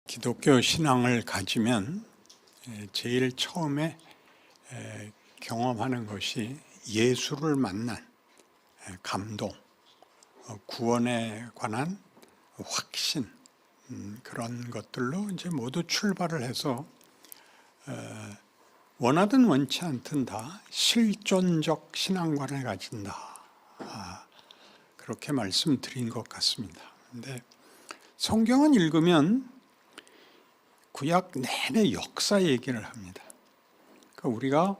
기독교 신앙을 가지면 제일 처음에 경험하는 것이 예수를 만난 감동, 구원에 관한 확신, 그런 것들로 이제 모두 출발을 해서 원하든 원치 않든 다 실존적 신앙관을 가진다. 그렇게 말씀드린 것 같습니다. 근데 성경은 읽으면 구약 내내 역사 얘기를 합니다. 그러니까 우리가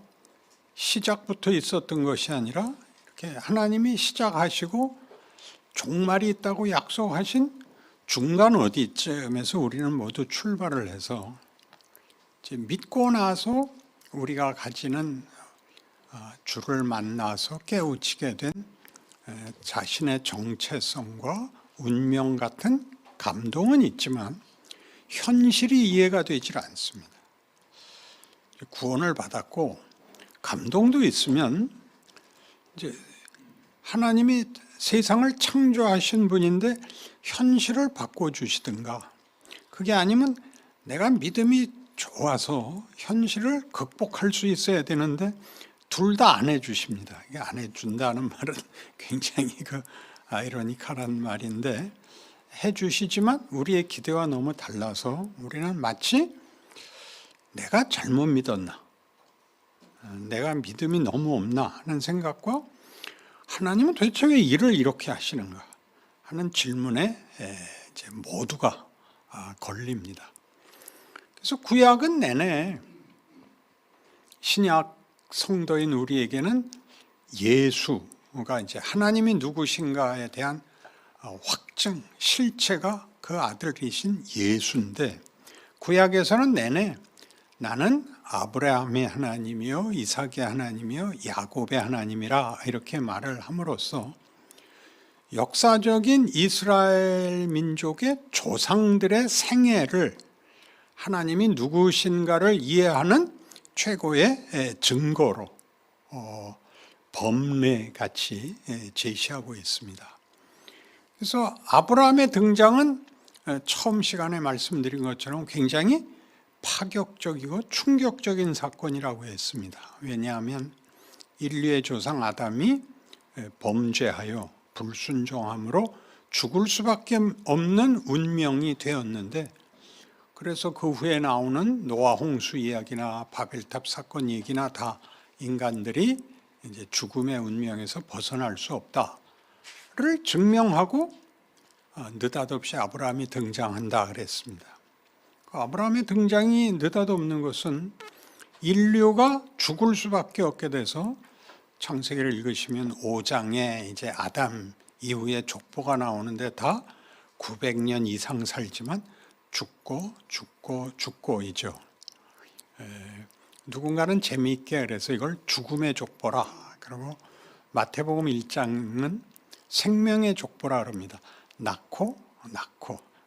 시작부터 있었던 것이 아니라 이렇게 하나님이 시작하시고 종말이 있다고 약속하신 중간 어디쯤에서 우리는 모두 출발을 해서 이제 믿고 나서 우리가 가지는 주를 만나서 깨우치게 된 자신의 정체성과 운명 같은 감동은 있지만 현실이 이해가 되질 않습니다. 구원을 받았고 감동도 있으면 이제 하나님이 세상을 창조하신 분인데 현실을 바꿔주시든가, 그게 아니면 내가 믿음이 좋아서 현실을 극복할 수 있어야 되는데 둘 다 안 해주십니다. 이게 안 해준다는 말은 굉장히 아이러니컬한 말인데, 해주시지만 우리의 기대와 너무 달라서 우리는 마치 내가 잘못 믿었나, 내가 믿음이 너무 없나 하는 생각과 하나님은 도대체 왜 일을 이렇게 하시는가 하는 질문에 이제 모두가 걸립니다. 그래서 구약은 내내 신약 성도인 우리에게는 예수가 이제 하나님이 누구신가에 대한 확증, 실체가 그 아들이신 예수인데, 구약에서는 내내 나는 아브라함의 하나님이요 이삭의 하나님이요 야곱의 하나님이라 이렇게 말을 함으로써 역사적인 이스라엘 민족의 조상들의 생애를 하나님이 누구신가를 이해하는 최고의 증거로 법례같이 제시하고 있습니다. 그래서 아브라함의 등장은 처음 시간에 말씀드린 것처럼 굉장히 파격적이고 충격적인 사건이라고 했습니다. 왜냐하면 인류의 조상 아담이 범죄하여 불순종함으로 죽을 수밖에 없는 운명이 되었는데, 그래서 그 후에 나오는 노아 홍수 이야기나 바벨탑 사건 얘기나 다 인간들이 이제 죽음의 운명에서 벗어날 수 없다를 증명하고 느닷없이 아브라함이 등장한다 그랬습니다. 아브라함의 등장이 느닷없는 것은 인류가 죽을 수밖에 없게 돼서 창세기를 읽으시면 5장에 이제 아담 이후에 족보가 나오는데 다 900년 이상 살지만 죽고이죠. 누군가는 재미있게 그래서 이걸 죽음의 족보라 그러고, 마태복음 1장은 생명의 족보라 그럽니다. 낳고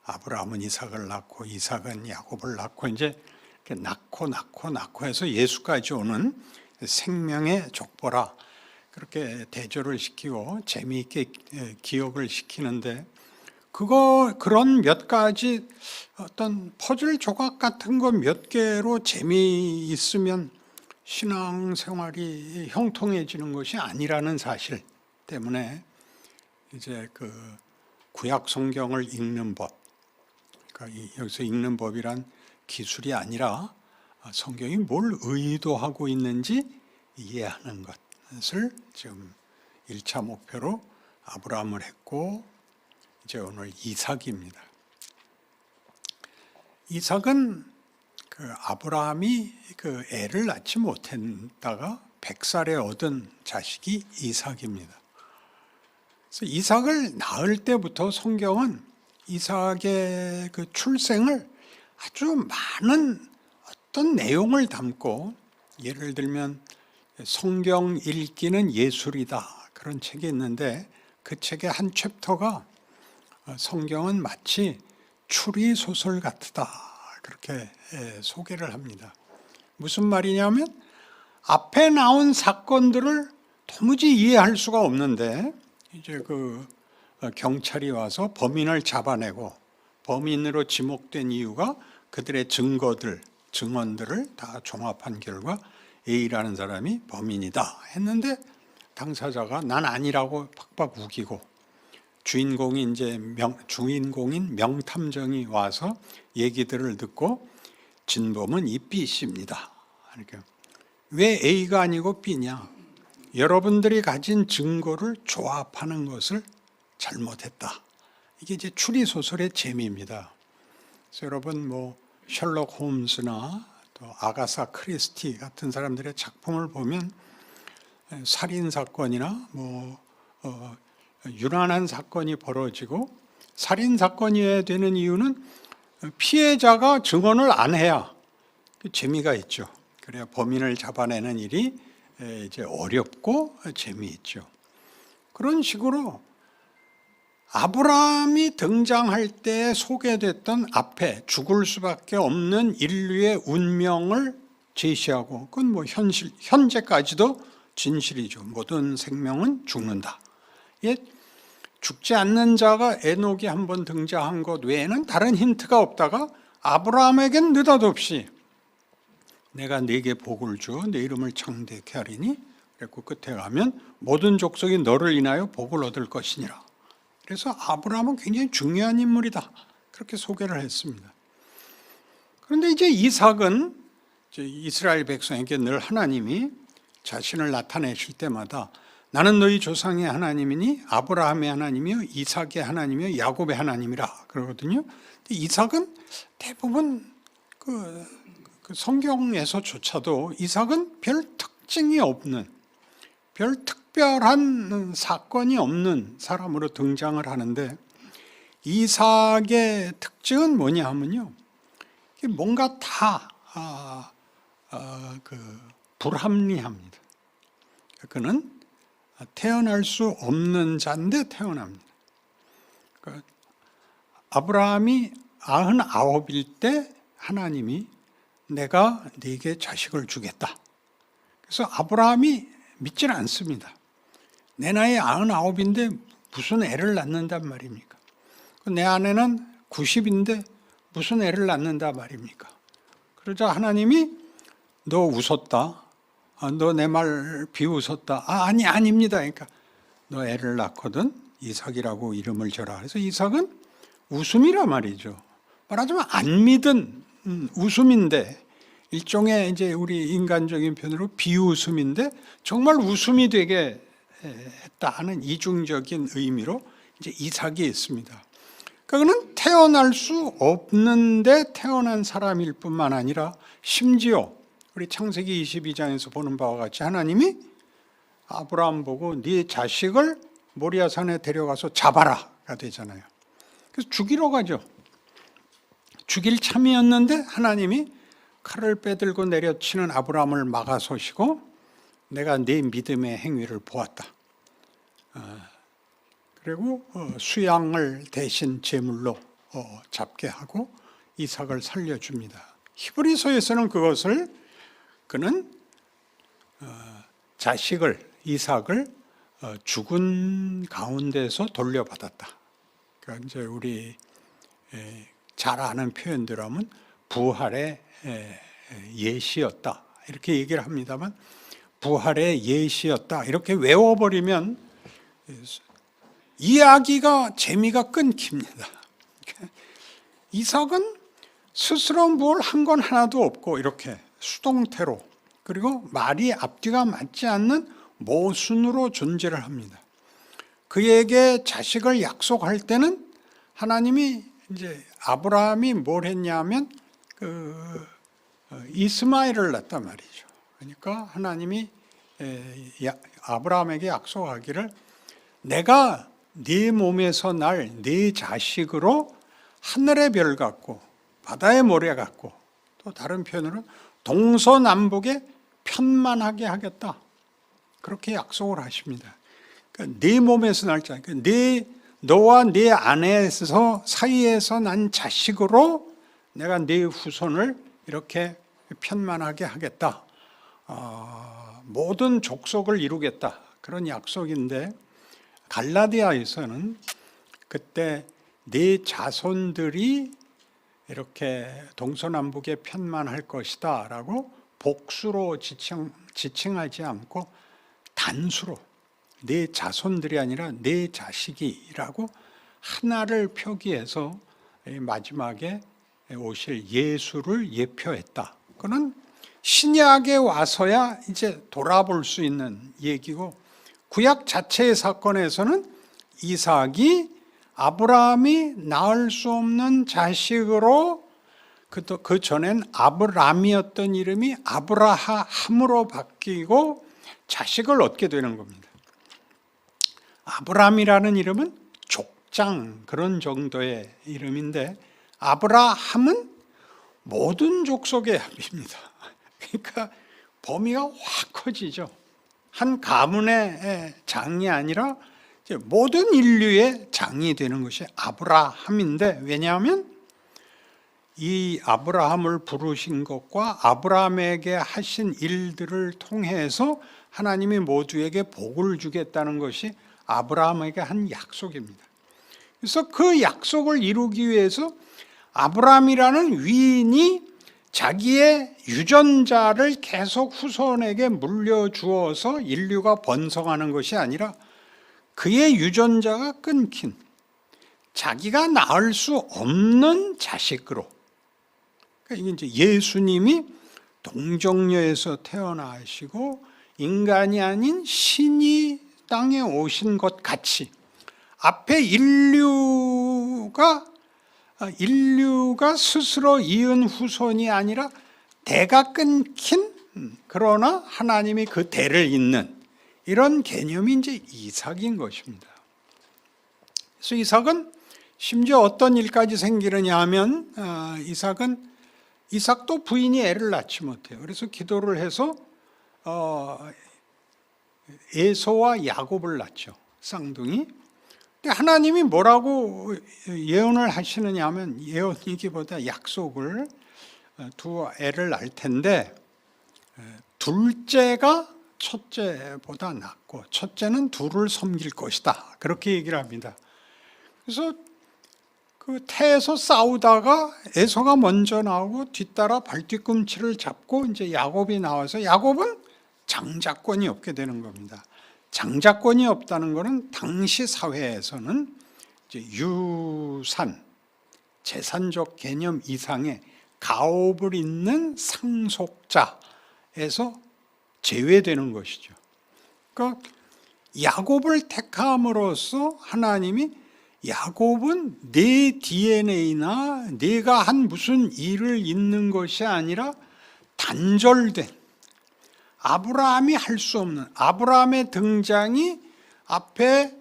아브라함은 이삭을 낳고 이삭은 야곱을 낳고 이제 낳고 해서 예수까지 오는 생명의 족보라, 그렇게 대조를 시키고 재미있게 기억을 시키는데, 그런 몇 가지 어떤 퍼즐 조각 같은 거 몇 개로 재미있으면 신앙생활이 형통해지는 것이 아니라는 사실 때문에 이제 구약 성경을 읽는 법, 그러니까 여기서 읽는 법이란 기술이 아니라 성경이 뭘 의도하고 있는지 이해하는 것을 지금 1차 목표로 아브라함을 했고, 이제 오늘 이삭입니다. 이삭은 아브라함이 애를 낳지 못했다가 100살에 얻은 자식이 이삭입니다. 그래서 이삭을 낳을 때부터 성경은 이삭의 출생을 아주 많은 어떤 내용을 담고, 예를 들면 성경 읽기는 예술이다 그런 책이 있는데, 그 책의 한 챕터가 성경은 마치 추리 소설 같다 그렇게 소개를 합니다. 무슨 말이냐면 앞에 나온 사건들을 도무지 이해할 수가 없는데 이제 경찰이 와서 범인을 잡아내고 범인으로 지목된 이유가 그들의 증언들을 다 종합한 결과 A라는 사람이 범인이다 했는데, 당사자가 난 아니라고 팍팍 우기고, 주인공인 명탐정이 와서 얘기들을 듣고 진범은 이 B씨입니다. 그러니까 왜 A가 아니고 B냐? 여러분들이 가진 증거를 조합하는 것을 잘못했다. 이게 이제 추리 소설의 재미입니다. 그래서 여러분 셜록 홈즈나 또 아가사 크리스티 같은 사람들의 작품을 보면 살인 사건이나 유난한 사건이 벌어지고, 살인 사건이어야 되는 이유는 피해자가 증언을 안 해야 재미가 있죠. 그래야 범인을 잡아내는 일이 이제 어렵고 재미있죠. 그런 식으로 아브라함이 등장할 때 소개됐던 앞에 죽을 수밖에 없는 인류의 운명을 제시하고, 그건 현재까지도 진실이죠. 모든 생명은 죽는다. 죽지 않는 자가 에녹이 한번 등장한 것 외에는 다른 힌트가 없다가 아브라함에겐 느닷없이 내가 네게 복을 주어 내 이름을 창대케 하리니, 그랬고 끝에 가면 모든 족속이 너를 인하여 복을 얻을 것이니라. 그래서 아브라함은 굉장히 중요한 인물이다, 그렇게 소개를 했습니다. 그런데 이제 이삭은 이스라엘 백성에게 늘 하나님이 자신을 나타내실 때마다 나는 너희 조상의 하나님이니 아브라함의 하나님이요 이삭의 하나님이요 야곱의 하나님이라 그러거든요. 이삭은 대부분 그 성경에서조차도 이삭은 별 특징이 없는, 별 특별한 사건이 없는 사람으로 등장을 하는데, 이삭의 특징은 뭐냐 하면요, 뭔가 다 불합리합니다. 그는 태어날 수 없는 자인데 태어납니다. 아브라함이 99일 때 하나님이 내가 네게 자식을 주겠다. 그래서 아브라함이 믿지는 않습니다. 내 나이 99인데 무슨 애를 낳는단 말입니까? 내 아내는 90인데 무슨 애를 낳는단 말입니까? 그러자 하나님이 너 웃었다. 너 내 말 비웃었다. 아닙니다. 그러니까 너 애를 낳거든 이삭이라고 이름을 줘라. 그래서 이삭은 웃음이라 말이죠. 말하자면 안 믿은 웃음인데, 일종의 이제 우리 인간적인 표현으로 비웃음인데 정말 웃음이 되게 했다 하는 이중적인 의미로 이제 이삭이 있습니다. 그러니까 그는 태어날 수 없는데 태어난 사람일 뿐만 아니라, 심지어 우리 창세기 22장에서 보는 바와 같이 하나님이 아브라함 보고 네 자식을 모리아산에 데려가서 잡아라가 되잖아요. 그래서 죽이러 가죠. 죽일 참이었는데 하나님이 칼을 빼들고 내려치는 아브라함을 막아서시고 내가 네 믿음의 행위를 보았다. 그리고 수양을 대신 제물로 잡게 하고 이삭을 살려줍니다. 히브리서에서는 그것을 그는 이삭을 죽은 가운데서 돌려받았다. 그러니까 이제 우리 잘 아는 표현대로 하면 부활의 예시였다, 이렇게 얘기를 합니다만, 부활의 예시였다 이렇게 외워버리면 이야기가 재미가 끊깁니다. 이삭은 스스로 뭘 한 건 하나도 없고 이렇게 수동태로, 그리고 말이 앞뒤가 맞지 않는 모순으로 존재를 합니다. 그에게 자식을 약속할 때는 하나님이 이제 아브라함이 뭘 했냐면 이스마엘을 낳았단 말이죠. 그러니까 하나님이 아브라함에게 약속하기를 내가 네 몸에서 날 네 자식으로 하늘의 별 같고 바다의 모래 같고, 또 다른 표현으로 동서남북에 편만하게 하겠다, 그렇게 약속을 하십니다. 그러니까 네 몸에서 날 자식, 너와 네 아내에서 사이에서 난 자식으로 내가 네 후손을 이렇게 편만하게 하겠다, 모든 족속을 이루겠다, 그런 약속인데, 갈라디아에서는 그때 네 자손들이 이렇게 동서남북에 편만할 것이다 라고 복수로 지칭하지 않고 단수로 네 자손들이 아니라 네 자식이라고 하나를 표기해서 마지막에 오실 예수를 예표했다. 그는 신약에 와서야 이제 돌아볼 수 있는 얘기고, 구약 자체의 사건에서는 이삭이 아브라함이 낳을 수 없는 자식으로, 그 전엔 아브람이었던 이름이 아브라함으로 바뀌고 자식을 얻게 되는 겁니다. 아브람이라는 이름은 족장 그런 정도의 이름인데, 아브라함은 모든 족속의 합입니다. 그러니까 범위가 확 커지죠. 한 가문의 장이 아니라 모든 인류의 장이 되는 것이 아브라함인데, 왜냐하면 이 아브라함을 부르신 것과 아브라함에게 하신 일들을 통해서 하나님이 모두에게 복을 주겠다는 것이 아브라함에게 한 약속입니다. 그래서 그 약속을 이루기 위해서 아브라함이라는 위인이 자기의 유전자를 계속 후손에게 물려주어서 인류가 번성하는 것이 아니라 그의 유전자가 끊긴 자기가 낳을 수 없는 자식으로, 그러니까 이게 이제 예수님이 동정녀에서 태어나시고 인간이 아닌 신이 땅에 오신 것 같이 앞에 인류가 스스로 이은 후손이 아니라 대가 끊긴, 그러나 하나님이 그 대를 잇는 이런 개념이 이제 이삭인 것입니다. 그래서 이삭은 심지어 어떤 일까지 생기느냐 하면, 이삭도 부인이 애를 낳지 못해요. 그래서 기도를 해서 에서와 야곱을 낳죠. 쌍둥이. 근데 하나님이 뭐라고 예언을 하시느냐 하면, 예언이기보다 약속을, 두 애를 낳을 텐데 둘째가 첫째보다 낫고 첫째는 둘을 섬길 것이다, 그렇게 얘기를 합니다. 그래서 그 태에서 싸우다가 에서가 먼저 나오고 뒤따라 발뒤꿈치를 잡고 이제 야곱이 나와서, 야곱은 장자권이 없게 되는 겁니다. 장자권이 없다는 것은 당시 사회에서는 이제 유산, 재산적 개념 이상의 가업을 잇는 상속자에서 제외되는 것이죠. 그러니까 야곱을 택함으로써 하나님이 야곱은 내 DNA나 내가 한 무슨 일을 잇는 것이 아니라 단절된, 아브라함이 할 수 없는, 아브라함의 등장이 앞에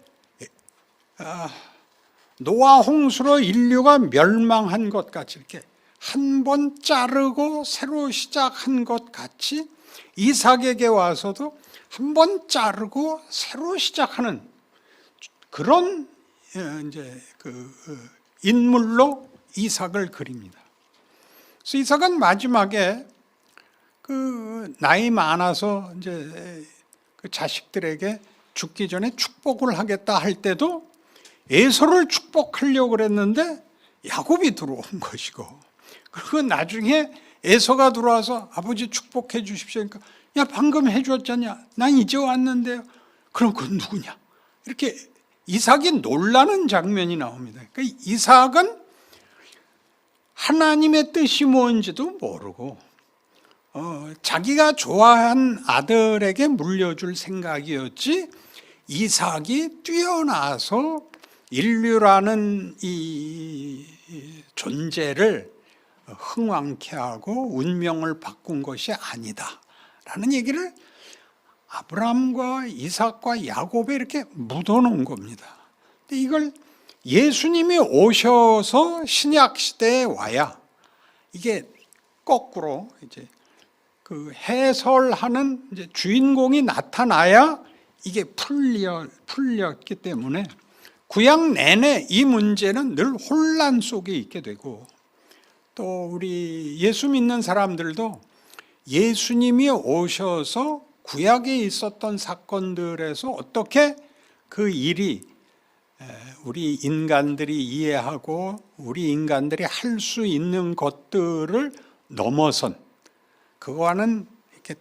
노아 홍수로 인류가 멸망한 것 같이 이렇게 한 번 자르고 새로 시작한 것 같이 이삭에게 와서도 한 번 자르고 새로 시작하는 그런 이제 그 인물로 이삭을 그립니다. 그래서 이삭은 마지막에 그 나이 많아서 이제 그 자식들에게 죽기 전에 축복을 하겠다 할 때도 에서를 축복하려고 그랬는데 야곱이 들어온 것이고, 그리고 나중에 에서가 들어와서 아버지 축복해 주십시오. 그러니까 야, 방금 해줬잖냐, 난 이제 왔는데요. 그럼 그건 누구냐? 이렇게 이삭이 놀라는 장면이 나옵니다. 그러니까 이삭은 하나님의 뜻이 뭔지도 모르고 자기가 좋아한 아들에게 물려줄 생각이었지, 이삭이 뛰어나서 인류라는 이 존재를 흥왕케 하고 운명을 바꾼 것이 아니다 라는 얘기를 아브라함과 이삭과 야곱에 이렇게 묻어놓은 겁니다. 근데 이걸 예수님이 오셔서 신약 시대에 와야 이게 거꾸로 이제 그 해설하는 이제 주인공이 나타나야 이게 풀렸기 때문에 구약 내내 이 문제는 늘 혼란 속에 있게 되고, 또 우리 예수 믿는 사람들도 예수님이 오셔서 구약에 있었던 사건들에서 어떻게 그 일이 우리 인간들이 이해하고 우리 인간들이 할 수 있는 것들을 넘어선, 그거와는 이렇게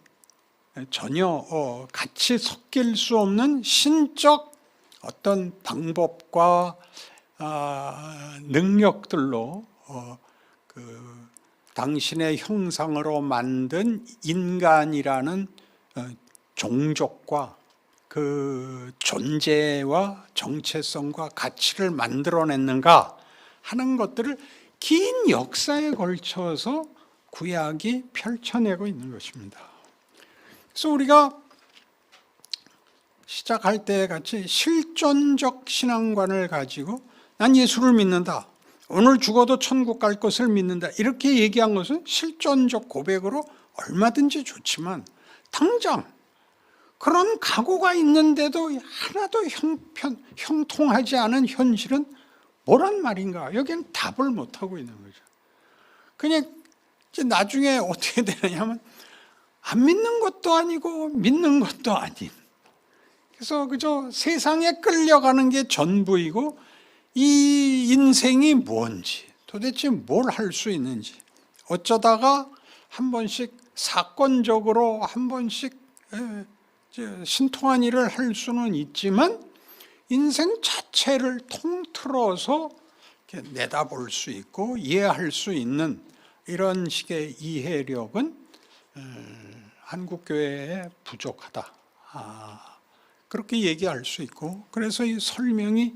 전혀 같이 섞일 수 없는 신적 어떤 방법과 능력들로 당신의 형상으로 만든 인간이라는 종족과 그 존재와 정체성과 가치를 만들어냈는가 하는 것들을 긴 역사에 걸쳐서 구약이 펼쳐내고 있는 것입니다. 그래서 우리가 시작할 때 같이 실존적 신앙관을 가지고 난 예수를 믿는다, 오늘 죽어도 천국 갈 것을 믿는다, 이렇게 얘기한 것은 실존적 고백으로 얼마든지 좋지만 당장 그런 각오가 있는데도 하나도 형통하지 않은 현실은 뭐란 말인가? 여기는 답을 못하고 있는 거죠. 그냥 이제 나중에 어떻게 되느냐면 안 믿는 것도 아니고 믿는 것도 아닌, 그래서 그저 세상에 끌려가는 게 전부이고 이 인생이 뭔지, 도대체 뭘 할 수 있는지, 어쩌다가 한 번씩 사건적으로 한 번씩 신통한 일을 할 수는 있지만 인생 자체를 통틀어서 내다볼 수 있고 이해할 수 있는 이런 식의 이해력은 한국교회에 부족하다, 그렇게 얘기할 수 있고, 그래서 이 설명이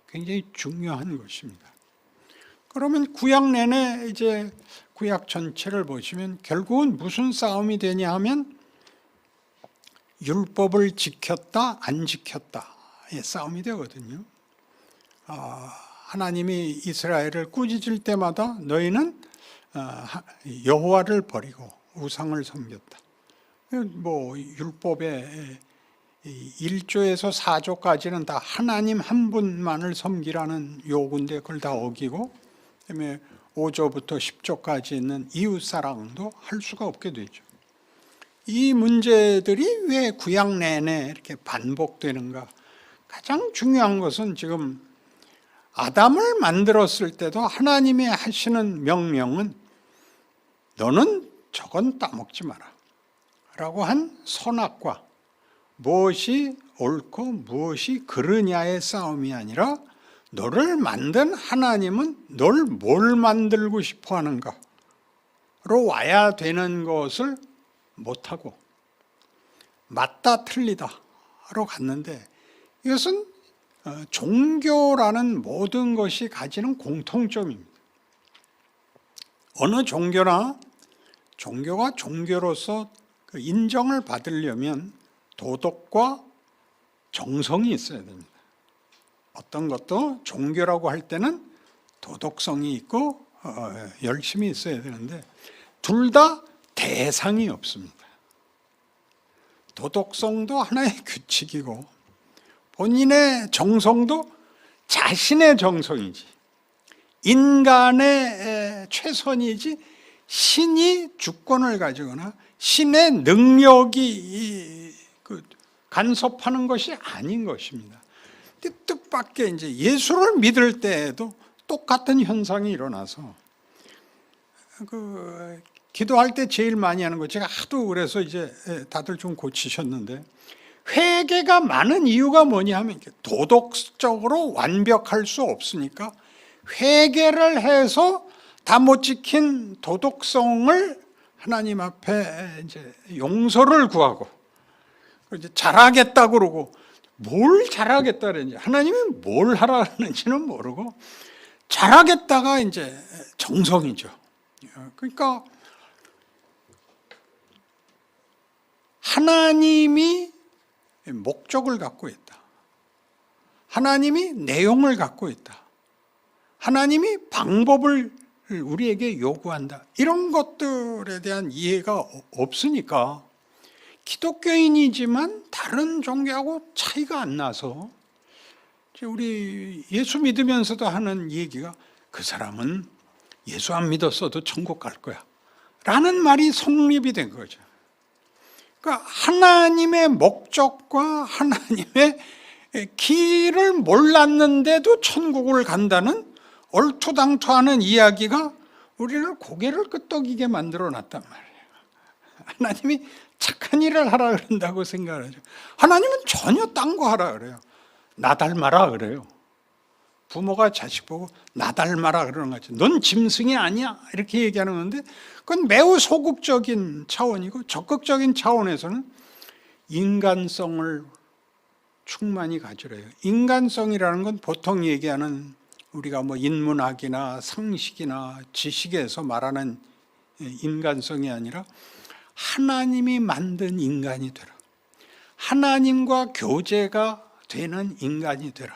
굉장히 중요한 것입니다. 그러면 구약 내내 이제 구약 전체를 보시면 결국은 무슨 싸움이 되냐 하면 율법을 지켰다 안 지켰다의 싸움이 되거든요. 하나님이 이스라엘을 꾸짖을 때마다 너희는 여호와를 버리고 우상을 섬겼다. 뭐 율법의 1조에서 4조까지는 다 하나님 한 분만을 섬기라는 요구인데 그걸 다 어기고, 그다음에 5조부터 10조까지 있는 이웃사랑도 할 수가 없게 되죠. 이 문제들이 왜 구약 내내 이렇게 반복되는가? 가장 중요한 것은 지금 아담을 만들었을 때도 하나님이 하시는 명령은 너는 저건 따먹지 마라 라고 한 선악과 무엇이 옳고 무엇이 그르냐의 싸움이 아니라 너를 만든 하나님은 널 뭘 만들고 싶어 하는가로 와야 되는 것을 못하고 맞다 틀리다 하러 갔는데, 이것은 종교라는 모든 것이 가지는 공통점입니다. 어느 종교나 종교가 종교로서 그 인정을 받으려면 도덕과 정성이 있어야 됩니다. 어떤 것도 종교라고 할 때는 도덕성이 있고 열심히 있어야 되는데 둘 다 대상이 없습니다. 도덕성도 하나의 규칙이고 본인의 정성도 자신의 정성이지 인간의 최선이지 신이 주권을 가지거나 신의 능력이 간섭하는 것이 아닌 것입니다. 뜻밖의 이제 예수를 믿을 때에도 똑같은 현상이 일어나서 기도할 때 제일 많이 하는 거, 제가 하도 그래서 이제 다들 좀 고치셨는데, 회개가 많은 이유가 뭐냐 하면 도덕적으로 완벽할 수 없으니까 회개를 해서 다 못 지킨 도덕성을 하나님 앞에 이제 용서를 구하고 이제 잘하겠다 그러고, 뭘 잘하겠다 그랬는지 하나님이 뭘 하라는지는 모르고 잘하겠다가 이제 정성이죠. 그러니까 하나님이 목적을 갖고 있다. 하나님이 내용을 갖고 있다. 하나님이 방법을 우리에게 요구한다. 이런 것들에 대한 이해가 없으니까 기독교인이지만 다른 종교하고 차이가 안 나서 우리 예수 믿으면서도 하는 얘기가 그 사람은 예수 안 믿었어도 천국 갈 거야 라는 말이 성립이 된 거죠. 그러니까 하나님의 목적과 하나님의 길을 몰랐는데도 천국을 간다는 얼토당토하는 이야기가 우리를 고개를 끄덕이게 만들어 놨단 말이에요. 하나님이 착한 일을 하라 그런다고 생각하죠. 하나님은 전혀 딴 거 하라 그래요. 나 닮아라 그래요. 부모가 자식 보고 나 닮아라 그러는 거지. 넌 짐승이 아니야 이렇게 얘기하는 건데, 그건 매우 소극적인 차원이고, 적극적인 차원에서는 인간성을 충만히 가지래요. 인간성이라는 건 보통 얘기하는 우리가 뭐 인문학이나 상식이나 지식에서 말하는 인간성이 아니라 하나님이 만든 인간이 되라. 하나님과 교제가 되는 인간이 되라.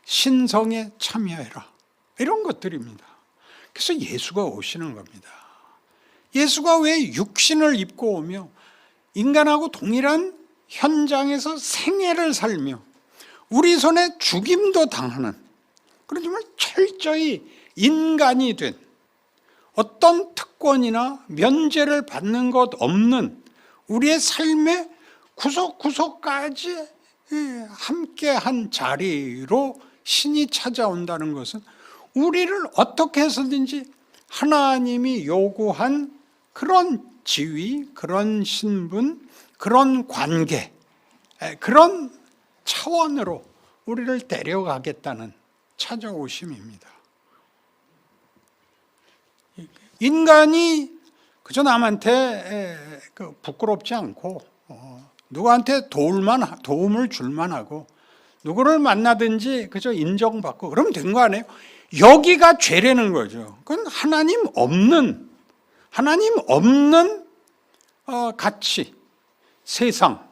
신성에 참여해라. 이런 것들입니다. 그래서 예수가 오시는 겁니다. 예수가 왜 육신을 입고 오며 인간하고 동일한 현장에서 생애를 살며 우리 손에 죽임도 당하는, 그렇지만 철저히 인간이 된, 어떤 특권이나 면제를 받는 것 없는 우리의 삶의 구석구석까지 함께한 자리로 신이 찾아온다는 것은 우리를 어떻게 해서든지 하나님이 요구한 그런 지위, 그런 신분, 그런 관계, 그런 차원으로 우리를 데려가겠다는 찾아오심입니다. 인간이 그저 남한테 부끄럽지 않고 누구한테 도움을 줄만 하고 누구를 만나든지 그저 인정받고 그러면 된 거 아니에요? 여기가 죄라는 거죠. 그건 하나님 없는 가치, 세상,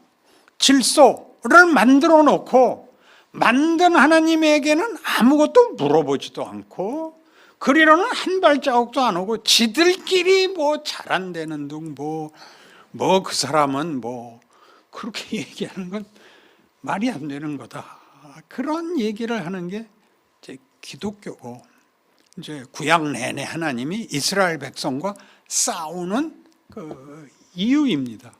질서를 만들어 놓고 만든 하나님에게는 아무것도 물어보지도 않고 그리로는 한 발자국도 안 오고 지들끼리 뭐 잘한다는 둥 뭐 그 사람은 뭐 그렇게 얘기하는 건 말이 안 되는 거다. 그런 얘기를 하는 게 이제 기독교고, 이제 구약 내내 하나님이 이스라엘 백성과 싸우는 그 이유입니다.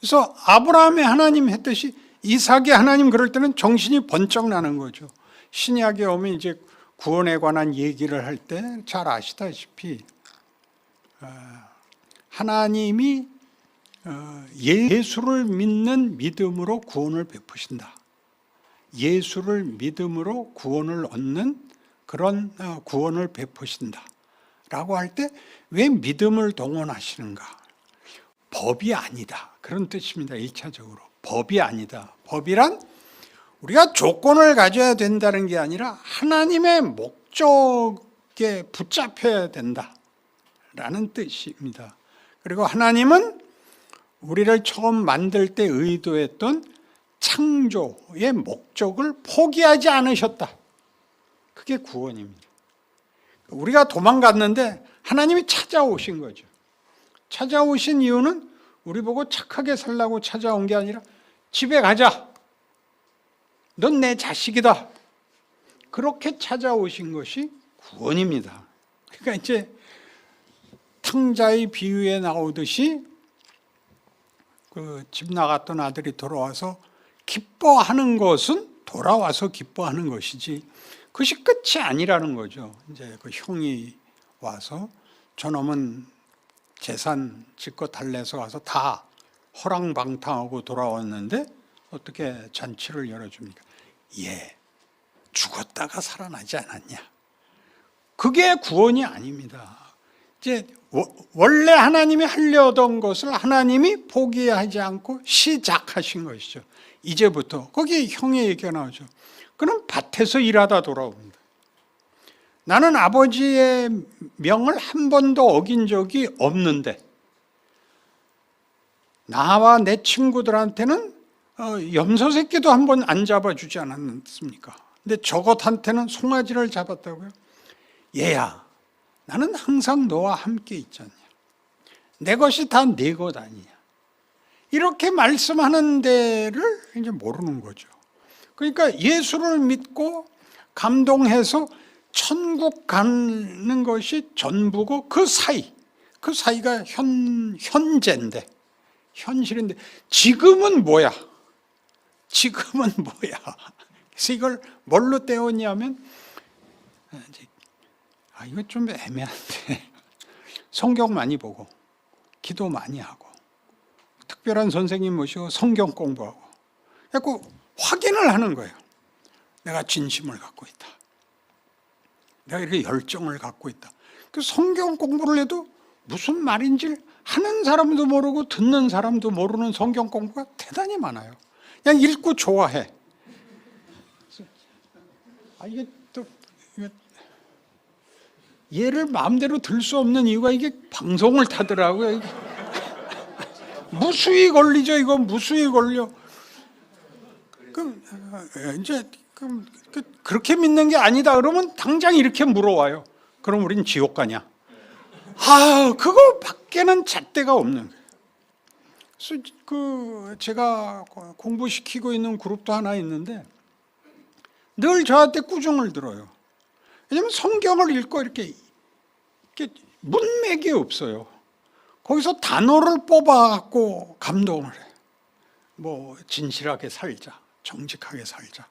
그래서 아브라함의 하나님 했듯이 이삭의 하나님 그럴 때는 정신이 번쩍 나는 거죠. 신약에 오면 이제 구원에 관한 얘기를 할 때 잘 아시다시피 하나님이 예수를 믿는 믿음으로 구원을 베푸신다. 예수를 믿음으로 구원을 얻는 그런 구원을 베푸신다 라고 할 때 왜 믿음을 동원하시는가? 법이 아니다, 그런 뜻입니다. 1차적으로 법이 아니다. 법이란 우리가 조건을 가져야 된다는 게 아니라 하나님의 목적에 붙잡혀야 된다라는 뜻입니다. 그리고 하나님은 우리를 처음 만들 때 의도했던 창조의 목적을 포기하지 않으셨다. 그게 구원입니다. 우리가 도망갔는데 하나님이 찾아오신 거죠. 찾아오신 이유는 우리 보고 착하게 살라고 찾아온 게 아니라 집에 가자. 넌 내 자식이다. 그렇게 찾아오신 것이 구원입니다. 그러니까 이제 탕자의 비유에 나오듯이 그 집 나갔던 아들이 돌아와서 기뻐하는 것은 돌아와서 기뻐하는 것이지 그것이 끝이 아니라는 거죠. 이제 그 형이 와서 저놈은 재산 지껏 달래서 가서 다 허랑방탕하고 돌아왔는데 어떻게 잔치를 열어줍니까? 예, 죽었다가 살아나지 않았냐. 그게 구원이 아닙니다. 이제 원래 하나님이 하려던 것을 하나님이 포기하지 않고 시작하신 것이죠. 이제부터 거기 형의 얘기가 나오죠. 그는 밭에서 일하다 돌아옵니다. 나는 아버지의 명을 한 번도 어긴 적이 없는데 나와 내 친구들한테는 염소 새끼도 한 번 안 잡아주지 않았습니까? 근데 저것한테는 송아지를 잡았다고요? 얘야, 나는 항상 너와 함께 있잖냐. 내 것이 다 네 것 아니냐. 이렇게 말씀하는 데를 이제 모르는 거죠. 그러니까 예수를 믿고 감동해서 천국 가는 것이 전부고 그 사이가 현재인데, 현실인데 지금은 뭐야? 지금은 뭐야? 그래서 이걸 뭘로 때웠냐면, 이거 좀 애매한데 성경 많이 보고 기도 많이 하고 특별한 선생님 모시고 성경 공부하고 자꾸 확인을 하는 거예요. 내가 진심을 갖고 있다. 내가 이렇게 열정을 갖고 있다. 그 성경 공부를 해도 무슨 말인지 하는 사람도 모르고 듣는 사람도 모르는 성경 공부가 대단히 많아요. 그냥 읽고 좋아해. 이게 또 얘를 마음대로 들 수 없는 이유가 이게 방송을 타더라고요. 이게. 무수히 걸리죠. 이거 무수히 걸려. 그럼 이제 그렇게 믿는 게 아니다 그러면 당장 이렇게 물어와요. 그럼 우린 지옥 가냐? 그거 밖에는 잣대가 없는 거예요. 그래서 제가 공부시키고 있는 그룹도 하나 있는데 늘 저한테 꾸중을 들어요. 왜냐하면 성경을 읽고 이렇게 문맥이 없어요. 거기서 단어를 뽑아갖고 감동을 해요. 뭐 진실하게 살자, 정직하게 살자,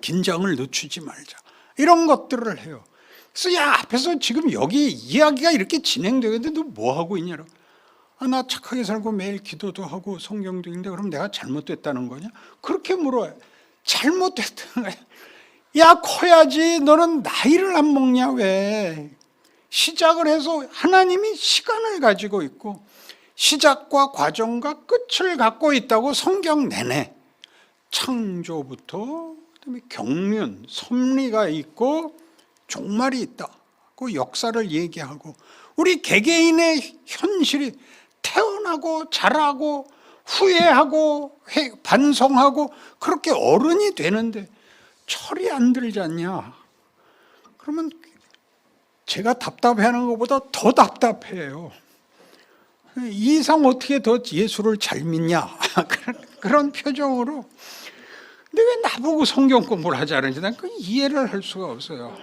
긴장을 늦추지 말자, 이런 것들을 해요. 그래서 앞에서 지금 여기 이야기가 이렇게 진행되는데 너 뭐 하고 있냐고. 나 착하게 살고 매일 기도도 하고 성경도 읽는데 그럼 내가 잘못됐다는 거냐? 그렇게 물어요. 잘못됐다는 거야. 커야지. 너는 나이를 안 먹냐 왜? 시작을 해서 하나님이 시간을 가지고 있고 시작과 과정과 끝을 갖고 있다고 성경 내내 창조부터 그다음에 경륜, 섭리가 있고 종말이 있다. 그 역사를 얘기하고 우리 개개인의 현실이 태어나고 자라고 후회하고 반성하고 그렇게 어른이 되는데 철이 안 들지 않냐? 그러면 제가 답답해하는 것보다 더 답답해요. 이 이상 어떻게 더 예수를 잘 믿냐? 그런 표정으로. 근데 왜 나보고 성경 공부를 하자는지 난 그 이해를 할 수가 없어요.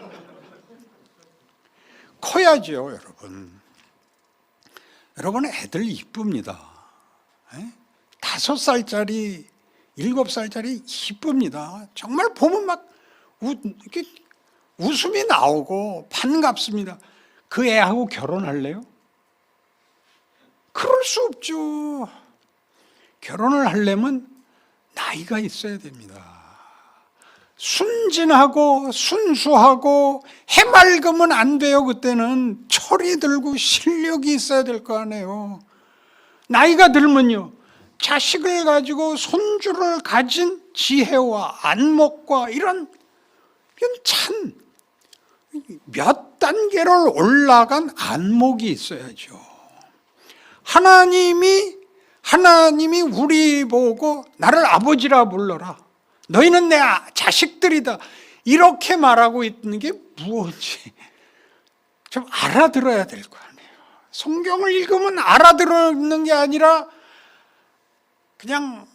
커야죠, 여러분. 여러분 애들 이쁩니다. 5살짜리, 7살짜리 이쁩니다. 정말 보면 막 이렇게 웃음이 나오고 반갑습니다. 그 애하고 결혼할래요? 그럴 수 없죠. 결혼을 하려면 나이가 있어야 됩니다. 순진하고 순수하고 해맑으면 안 돼요. 그때는 철이 들고 실력이 있어야 될 거 아니에요. 나이가 들면요, 자식을 가지고 손주를 가진 지혜와 안목과 이런 참 몇 단계를 올라간 안목이 있어야죠. 하나님이 우리 보고 나를 아버지라 불러라. 너희는 내 자식들이다. 이렇게 말하고 있는 게 무엇인지 좀 알아들어야 될 거 아니에요. 성경을 읽으면 알아들는 게 아니라 그냥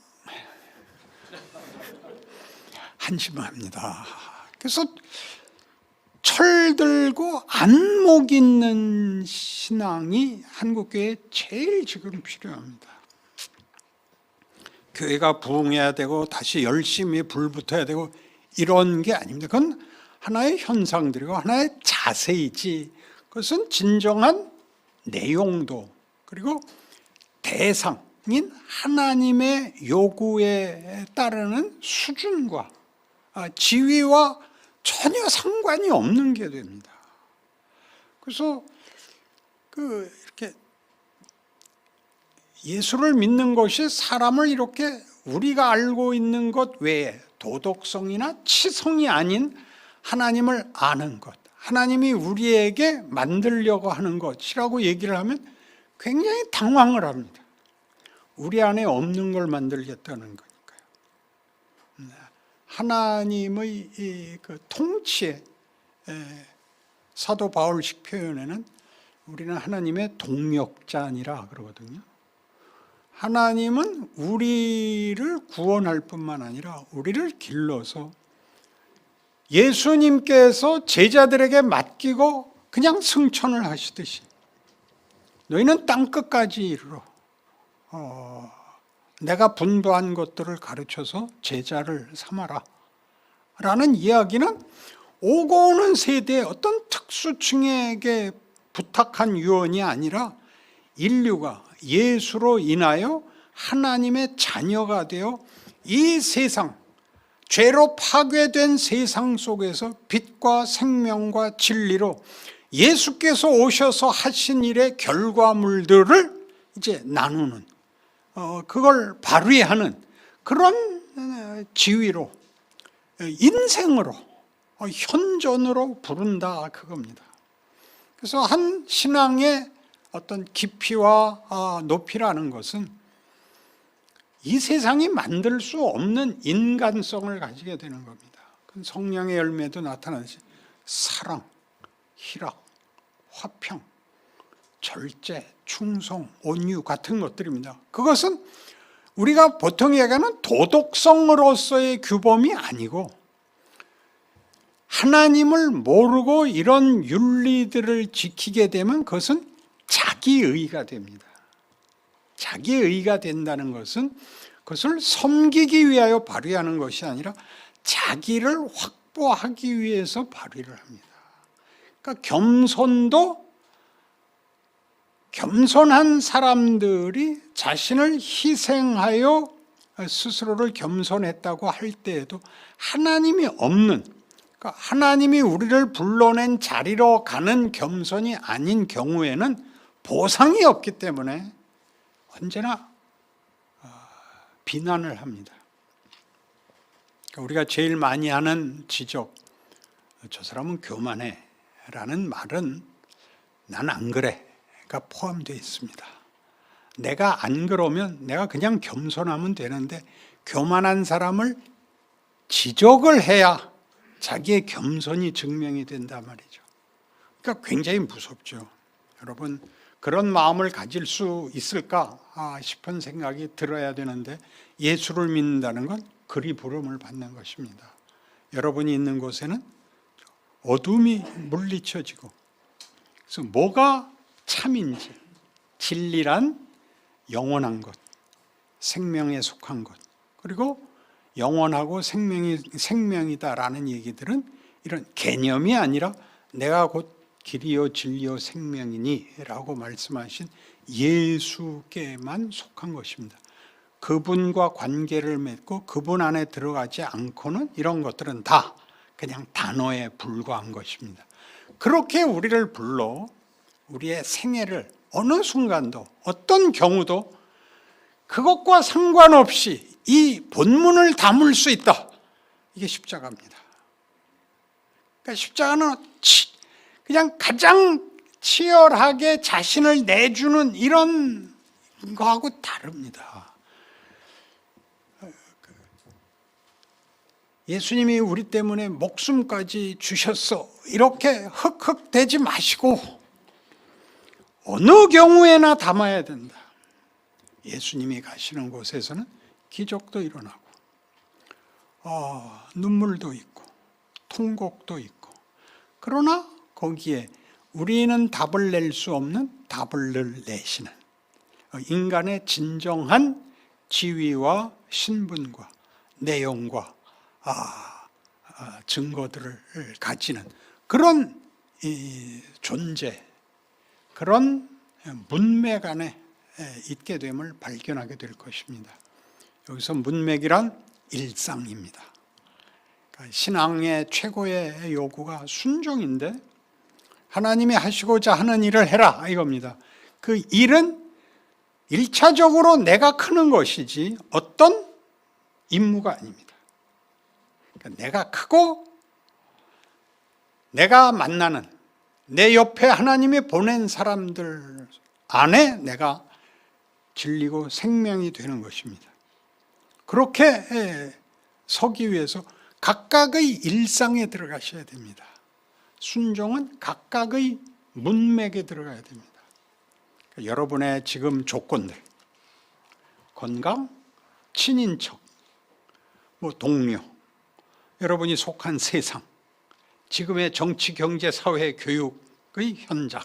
한심합니다. 그래서 철들고 안목 있는 신앙이 한국교회에 제일 지금 필요합니다. 교회가 부흥해야 되고 다시 열심히 불붙어야 되고 이런 게 아닙니다. 그건 하나의 현상들이고 하나의 자세이지, 그것은 진정한 내용도 그리고 대상인 하나님의 요구에 따르는 수준과 지위와 전혀 상관이 없는 게 됩니다. 그래서 이렇게 예수를 믿는 것이 사람을 이렇게 우리가 알고 있는 것 외에 도덕성이나 치성이 아닌 하나님을 아는 것, 하나님이 우리에게 만들려고 하는 것이라고 얘기를 하면 굉장히 당황을 합니다. 우리 안에 없는 걸 만들겠다는 거니까요. 하나님의 그 통치에 사도 바울식 표현에는 우리는 하나님의 동역자니라 그러거든요. 하나님은 우리를 구원할 뿐만 아니라 우리를 길러서 예수님께서 제자들에게 맡기고 그냥 승천을 하시듯이 너희는 땅끝까지 이르러 내가 분부한 것들을 가르쳐서 제자를 삼아라 라는 이야기는 오고 오는 세대의 어떤 특수층에게 부탁한 유언이 아니라 인류가 예수로 인하여 하나님의 자녀가 되어 이 세상, 죄로 파괴된 세상 속에서 빛과 생명과 진리로 예수께서 오셔서 하신 일의 결과물들을 이제 나누는, 그걸 발휘하는 그런 지위로, 인생으로, 현존으로 부른다 그겁니다. 그래서 한 신앙의 어떤 깊이와 높이라는 것은 이 세상이 만들 수 없는 인간성을 가지게 되는 겁니다. 성령의 열매도 나타나듯이 사랑, 희락, 화평, 절제, 충성, 온유 같은 것들입니다. 그것은 우리가 보통 얘기하는 도덕성으로서의 규범이 아니고 하나님을 모르고 이런 윤리들을 지키게 되면 그것은 자기의가 됩니다. 자기의가 된다는 것은 그것을 섬기기 위하여 발휘하는 것이 아니라 자기를 확보하기 위해서 발휘를 합니다. 그러니까 겸손한 사람들이 자신을 희생하여 스스로를 겸손했다고 할 때에도 하나님이 없는, 그러니까 하나님이 우리를 불러낸 자리로 가는 겸손이 아닌 경우에는 보상이 없기 때문에 언제나 비난을 합니다. 그러니까 우리가 제일 많이 하는 지적, 저 사람은 교만해 라는 말은 난 안 그래가 포함되어 있습니다. 내가 안 그러면 내가 그냥 겸손하면 되는데 교만한 사람을 지적을 해야 자기의 겸손이 증명이 된단 말이죠. 그러니까 굉장히 무섭죠. 여러분, 그런 마음을 가질 수 있을까 싶은 생각이 들어야 되는데 예수를 믿는다는 건 그리 부름을 받는 것입니다. 여러분이 있는 곳에는 어둠이 물리쳐지고, 그래서 뭐가 참인지, 진리란 영원한 것, 생명에 속한 것, 그리고 영원하고 생명이다라는 얘기들은 이런 개념이 아니라 내가 곧 길이요 진리요 생명이니 라고 말씀하신 예수께만 속한 것입니다. 그분과 관계를 맺고 그분 안에 들어가지 않고는 이런 것들은 다 그냥 단어에 불과한 것입니다. 그렇게 우리를 불러 우리의 생애를 어느 순간도 어떤 경우도 그것과 상관없이 이 본문을 담을 수 있다. 이게 십자가입니다. 그러니까 십자가는 그냥 가장 치열하게 자신을 내주는 이런 거하고 다릅니다. 예수님이 우리 때문에 목숨까지 주셨어. 이렇게 흑흑대지 마시고 어느 경우에나 담아야 된다. 예수님이 가시는 곳에서는 기적도 일어나고 눈물도 있고 통곡도 있고, 그러나 거기에 우리는 답을 낼 수 없는 답을 내시는 인간의 진정한 지위와 신분과 내용과 증거들을 가지는 그런 존재, 그런 문맥 안에 있게 됨을 발견하게 될 것입니다. 여기서 문맥이란 일상입니다. 그러니까 신앙의 최고의 요구가 순종인데 하나님이 하시고자 하는 일을 해라 이겁니다. 그 일은 1차적으로 내가 크는 것이지 어떤 임무가 아닙니다. 그러니까 내가 크고 내가 만나는 내 옆에 하나님이 보낸 사람들 안에 내가 진리고 생명이 되는 것입니다. 그렇게 서기 위해서 각각의 일상에 들어가셔야 됩니다. 순종은 각각의 문맥에 들어가야 됩니다. 그러니까 여러분의 지금 조건들, 건강, 친인척, 동료, 여러분이 속한 세상, 지금의 정치, 경제, 사회, 교육의 현장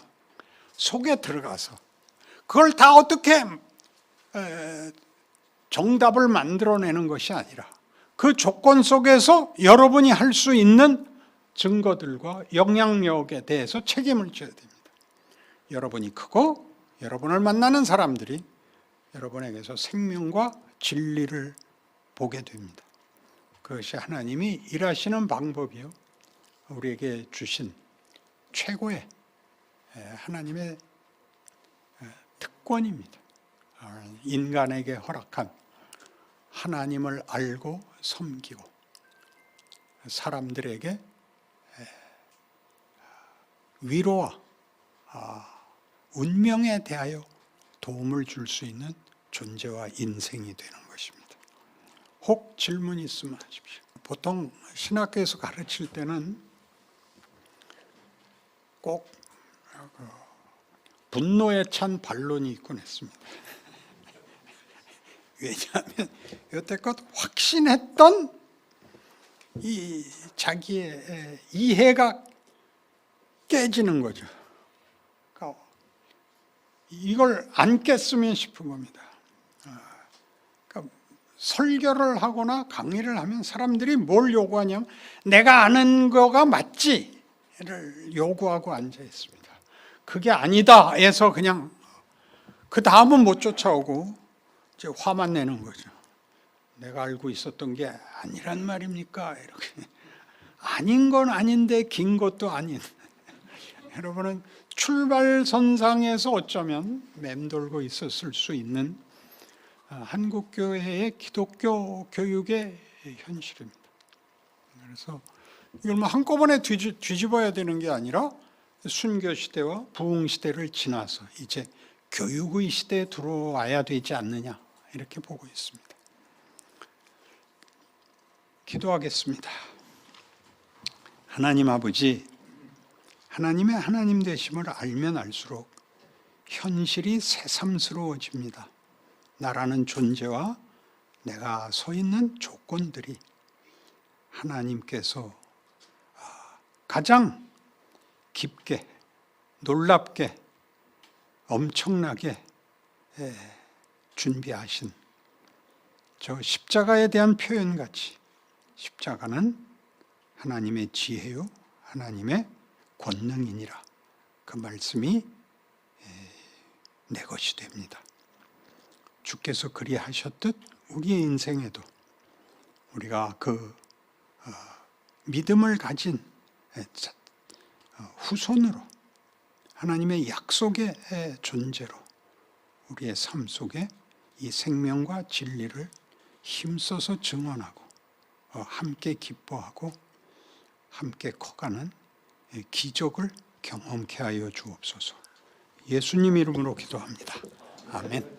속에 들어가서 그걸 다 어떻게 정답을 만들어내는 것이 아니라 그 조건 속에서 여러분이 할 수 있는 증거들과 영향력에 대해서 책임을 져야 됩니다. 여러분이 크고 여러분을 만나는 사람들이 여러분에게서 생명과 진리를 보게 됩니다. 그것이 하나님이 일하시는 방법이요, 우리에게 주신 최고의 하나님의 특권입니다. 인간에게 허락한 하나님을 알고 섬기고 사람들에게 위로와 운명에 대하여 도움을 줄 수 있는 존재와 인생이 되는 것입니다. 혹 질문 있으면 하십시오. 보통 신학교에서 가르칠 때는 꼭 분노에 찬 반론이 있곤 했습니다. 왜냐하면 여태껏 확신했던 이 자기의 이해가 깨지는 거죠. 그러니까 이걸 안 깼으면 싶은 겁니다. 그러니까 설교를 하거나 강의를 하면 사람들이 뭘 요구하냐면 내가 아는 거가 맞지를 요구하고 앉아 있습니다. 그게 아니다 해서 그냥 그 다음은 못 쫓아오고 이제 화만 내는 거죠. 내가 알고 있었던 게 아니란 말입니까? 이렇게 아닌 건 아닌데 긴 것도 아닌. 여러분은 출발선상에서 어쩌면 맴돌고 있었을 수 있는 한국 교회의 기독교 교육의 현실입니다. 그래서 이걸 뭐 한꺼번에 뒤집어야 되는 게 아니라 순교 시대와 부흥 시대를 지나서 이제 교육의 시대에 들어와야 되지 않느냐, 이렇게 보고 있습니다. 기도하겠습니다. 하나님 아버지, 하나님의 하나님 되심을 알면 알수록 현실이 새삼스러워집니다. 나라는 존재와 내가 서 있는 조건들이 하나님께서 가장 깊게, 놀랍게, 엄청나게 준비하신 저 십자가에 대한 표현같이 십자가는 하나님의 지혜요 하나님의 권능이니라, 그 말씀이 내 것이 됩니다. 주께서 그리하셨듯 우리의 인생에도 우리가 그 믿음을 가진 후손으로 하나님의 약속의 존재로 우리의 삶 속에 이 생명과 진리를 힘써서 증언하고 함께 기뻐하고 함께 커가는 기적을 경험케 하여 주옵소서. 예수님 이름으로 기도합니다. 아멘.